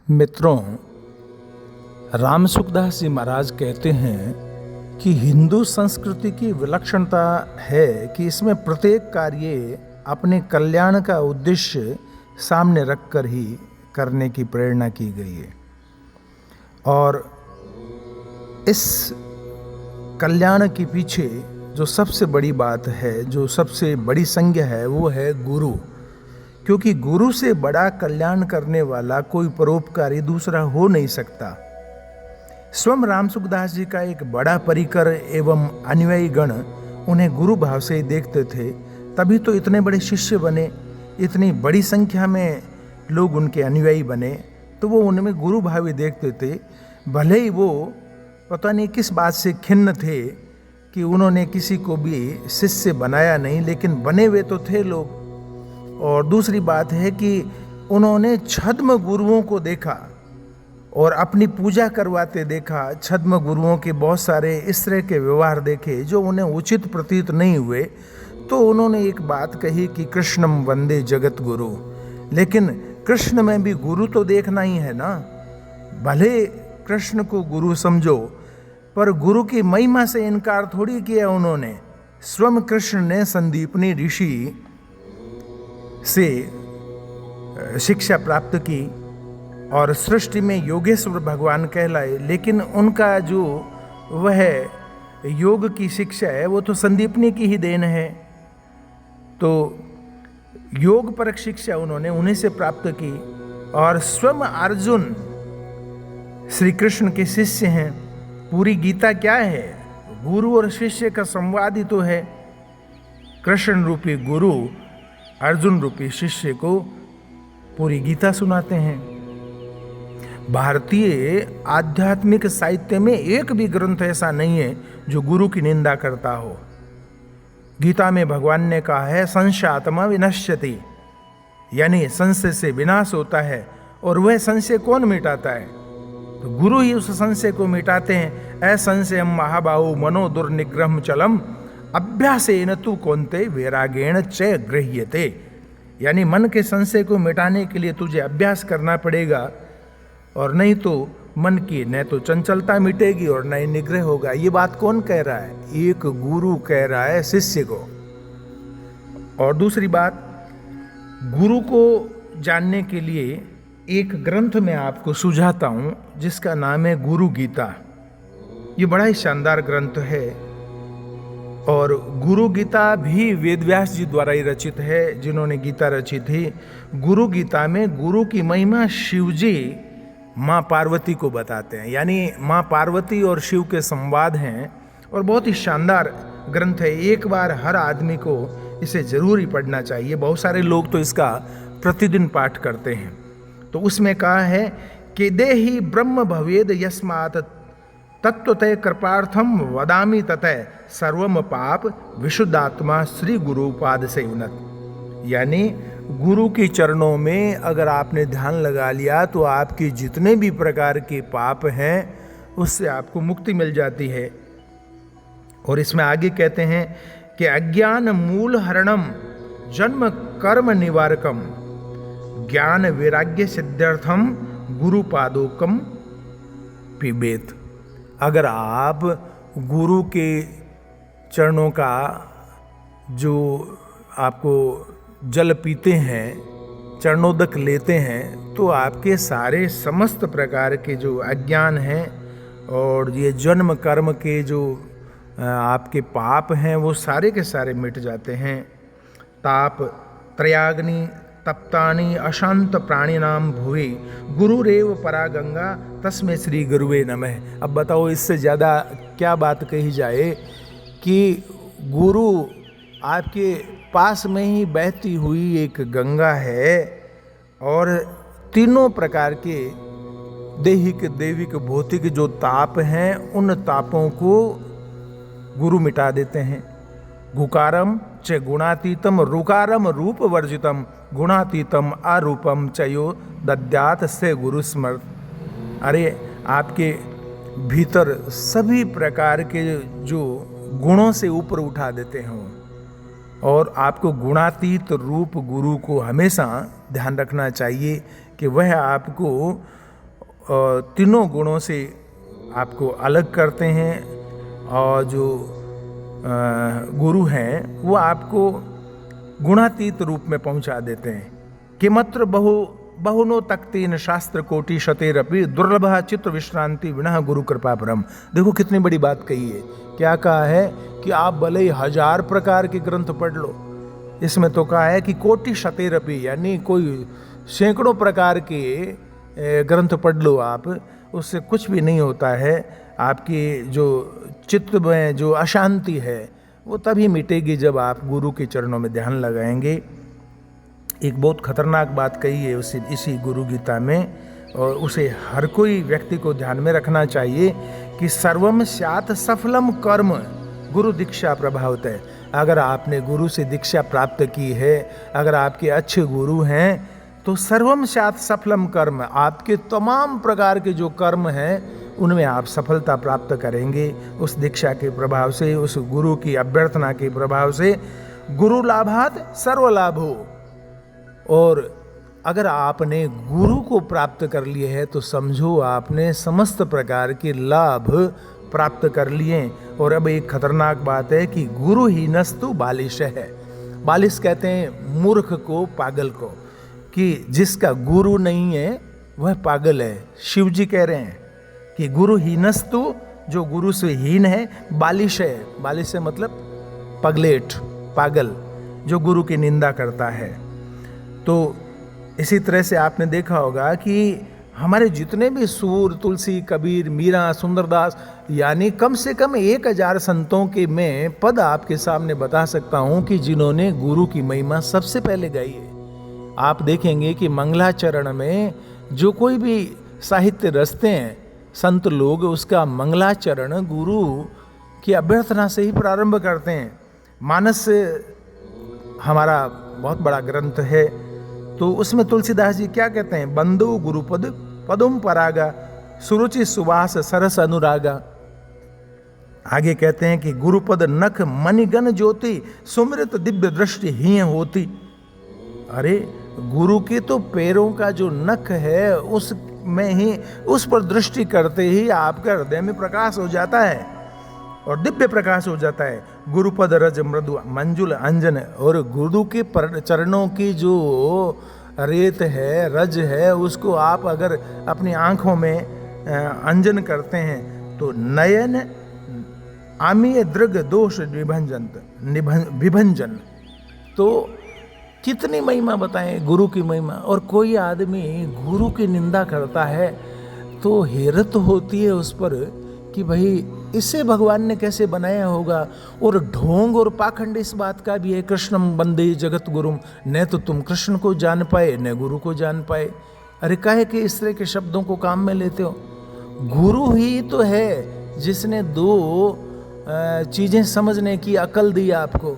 मित्रों, राम सुखदास जी महाराज कहते हैं कि हिंदू संस्कृति की विलक्षणता है कि इसमें प्रत्येक कार्य अपने कल्याण का उद्देश्य सामने रखकर ही करने की प्रेरणा की गई है। और इस कल्याण के पीछे जो सबसे बड़ी बात है, जो सबसे बड़ी संज्ञा है, वो है गुरु। क्योंकि गुरु से बड़ा कल्याण करने वाला कोई परोपकारी दूसरा हो नहीं सकता। स्वयं राम सुखदास जी का एक बड़ा परिकर एवं अनुयायी गण उन्हें गुरु भाव से ही देखते थे, तभी तो इतने बड़े शिष्य बने, इतनी बड़ी संख्या में लोग उनके अनुयायी बने। तो वो उनमें गुरु भाव ही देखते थे। भले ही वो पता नहीं किस बात से खिन्न थे कि उन्होंने किसी को भी शिष्य बनाया नहीं, लेकिन बने हुए तो थे लोग। और दूसरी बात है कि उन्होंने छद्म गुरुओं को देखा और अपनी पूजा करवाते देखा। छद्म गुरुओं के बहुत सारे इस तरह के व्यवहार देखे जो उन्हें उचित प्रतीत नहीं हुए। तो उन्होंने एक बात कही कि कृष्णम वंदे जगत गुरु। लेकिन कृष्ण में भी गुरु तो देखना ही है ना। भले कृष्ण को गुरु समझो, पर गुरु की महिमा से इनकार थोड़ी किया उन्होंने। स्वयं कृष्ण ने संदीपनी ऋषि से शिक्षा प्राप्त की और सृष्टि में योगेश्वर भगवान कहलाए, लेकिन उनका जो वह योग की शिक्षा है वो तो संदीपनी की ही देन है। तो योग परक शिक्षा उन्होंने उन्हीं से प्राप्त की। और स्वयं अर्जुन श्री कृष्ण के शिष्य हैं। पूरी गीता क्या है? गुरु और शिष्य का संवाद ही तो है। कृष्ण रूपी गुरु अर्जुन रूपी शिष्य को पूरी गीता सुनाते हैं। भारतीय आध्यात्मिक साहित्य में एक भी ग्रंथ ऐसा नहीं है जो गुरु की निंदा करता हो। गीता में भगवान ने कहा है संशयात्मा विनश्यति, यानी संशय से विनाश होता है। और वह संशय कौन मिटाता है? तो गुरु ही उस संशय को मिटाते हैं। असंशयम महाबाहु मनो दुर्निग्रहम चलम अभ्यासेन तु कौन्ते वैरागेण च गृह्यते। यानी मन के संशय को मिटाने के लिए तुझे अभ्यास करना पड़ेगा, और नहीं तो मन की न तो चंचलता मिटेगी और न ही निग्रह होगा। ये बात कौन कह रहा है? एक गुरु कह रहा है शिष्य को। और दूसरी बात, गुरु को जानने के लिए एक ग्रंथ मैं आपको सुझाता हूं जिसका नाम है गुरु गीता। ये बड़ा ही शानदार ग्रंथ है। और गुरु गीता भी वेदव्यास जी द्वारा ही रचित है, जिन्होंने गीता रची थी। गुरु गीता में गुरु की महिमा शिव जी माँ पार्वती को बताते हैं, यानी माँ पार्वती और शिव के संवाद हैं। और बहुत ही शानदार ग्रंथ है। एक बार हर आदमी को इसे जरूर ही पढ़ना चाहिए। बहुत सारे लोग तो इसका प्रतिदिन पाठ करते हैं। तो उसमें कहा है कि देहि ब्रह्म भवेद यस्मात् तत्वतः कृपार्थम वदामि ततः सर्वम पाप विशुद्धात्मा श्री गुरुपाद से उन्नत। यानी गुरु के चरणों में अगर आपने ध्यान लगा लिया तो आपके जितने भी प्रकार के पाप हैं उससे आपको मुक्ति मिल जाती है। और इसमें आगे कहते हैं कि अज्ञान मूल हरणम जन्म कर्म निवारकम ज्ञान वैराग्य सिद्ध्यर्थम गुरुपादोकम पिबेत। अगर आप गुरु के चरणों का जो आपको जल पीते हैं, चरणोदक लेते हैं, तो आपके सारे समस्त प्रकार के जो अज्ञान हैं और ये जन्म कर्म के जो आपके पाप हैं वो सारे के सारे मिट जाते हैं। ताप त्रयाग्नि तप्तानि अशांत प्राणिनाम भुवि गुरुरेव परा गंगा तस्मै श्री गुरुवे नमः। अब बताओ इससे ज़्यादा क्या बात कही जाए कि गुरु आपके पास में ही बहती हुई एक गंगा है और तीनों प्रकार के दैहिक दैविक भौतिक जो ताप हैं उन तापों को गुरु मिटा देते हैं। गुकारम च गुणातीतम रुकारम रूप वर्जितम गुणातीतम अरूपम चयो दद्यात से गुरु स्मृत। अरे आपके भीतर सभी प्रकार के जो गुणों से ऊपर उठा देते हैं और आपको गुणातीत रूप गुरु को हमेशा ध्यान रखना चाहिए कि वह आपको तीनों गुणों से आपको अलग करते हैं, और जो गुरु हैं वो आपको गुणातीत रूप में पहुंचा देते हैं। किमत्र बहुनो तक्तेन शास्त्र कोटि शतेरपि दुर्लभ चित्त विश्रांति विनः गुरु कृपा परम। देखो कितनी बड़ी बात कही है। क्या कहा है कि आप भले ही 1000 प्रकार के ग्रंथ पढ़ लो, इसमें तो कहा है कि कोटि शतेरपि, यानी कोई सैकड़ों प्रकार के ग्रंथ पढ़ लो आप, उससे कुछ भी नहीं होता है। आपकी जो चित्त में जो अशांति है वो तभी मिटेगी जब आप गुरु के चरणों में ध्यान लगाएंगे। एक बहुत खतरनाक बात कही है इसी गुरु गीता में, और उसे हर कोई व्यक्ति को ध्यान में रखना चाहिए कि सर्वम स्यात् सफलम कर्म गुरु दीक्षा प्रभावत है। अगर आपने गुरु से दीक्षा प्राप्त की है, अगर आपके अच्छे गुरु हैं, तो सर्वम स्यात् सफलम कर्म, आपके तमाम प्रकार के जो कर्म हैं उनमें आप सफलता प्राप्त करेंगे उस दीक्षा के प्रभाव से, उस गुरु की अभ्यर्थना के प्रभाव से। गुरु लाभात सर्व लाभो। और अगर आपने गुरु को प्राप्त कर लिए है तो समझो आपने समस्त प्रकार के लाभ प्राप्त कर लिए। और अब एक खतरनाक बात है कि गुरु ही नस्तु बालिश है। बालिश कहते हैं मूर्ख को, पागल को, कि जिसका गुरु नहीं है वह पागल है। शिव जी कह रहे हैं कि गुरु हीनस्तु, जो गुरु से हीन है, बालिश है। बालिश से मतलब पगलेट, पागल, जो गुरु की निंदा करता है। तो इसी तरह से आपने देखा होगा कि हमारे जितने भी सूर, तुलसी, कबीर, मीरा, सुंदरदास, यानी कम से कम 1000 संतों के मैं पद आपके सामने बता सकता हूं कि जिन्होंने गुरु की महिमा सबसे पहले गाई है। आप देखेंगे कि मंगलाचरण में जो कोई भी साहित्य रचते हैं संत लोग, उसका मंगलाचरण गुरु की अभ्यर्थना से ही प्रारंभ करते हैं। मानस हमारा बहुत बड़ा ग्रंथ है, तो उसमें तुलसीदास जी क्या कहते हैं? बंदो गुरुपद पदुम परागा सुरुचि सुवास सरस अनुरागा। आगे कहते हैं कि गुरुपद नख मणिगण ज्योति सुमृत दिव्य दृष्टि ही होती। अरे गुरु के तो पैरों का जो नख है उसमें ही, उस पर दृष्टि करते ही आपका हृदय में प्रकाश हो जाता है और दिव्य प्रकाश हो जाता है। गुरुपद रज मृदु मंजुल अंजन, और गुरु के चरणों की जो रेत है, रज है, उसको आप अगर अपनी आंखों में अंजन करते हैं तो नयन आमीय दृग दोष विभंजन। तो कितनी महिमा बताएं गुरु की महिमा। और कोई आदमी गुरु की निंदा करता है तो हैरत होती है उस पर कि भाई इसे भगवान ने कैसे बनाया होगा। और ढोंग और पाखंड इस बात का भी है, कृष्णम वंदे जगत गुरुम, न तो तुम कृष्ण को जान पाए न गुरु को जान पाए। अरे काहे कि इस तरह के शब्दों को काम में लेते हो? गुरु ही तो है जिसने 2 चीजें समझने की अकल दी आपको।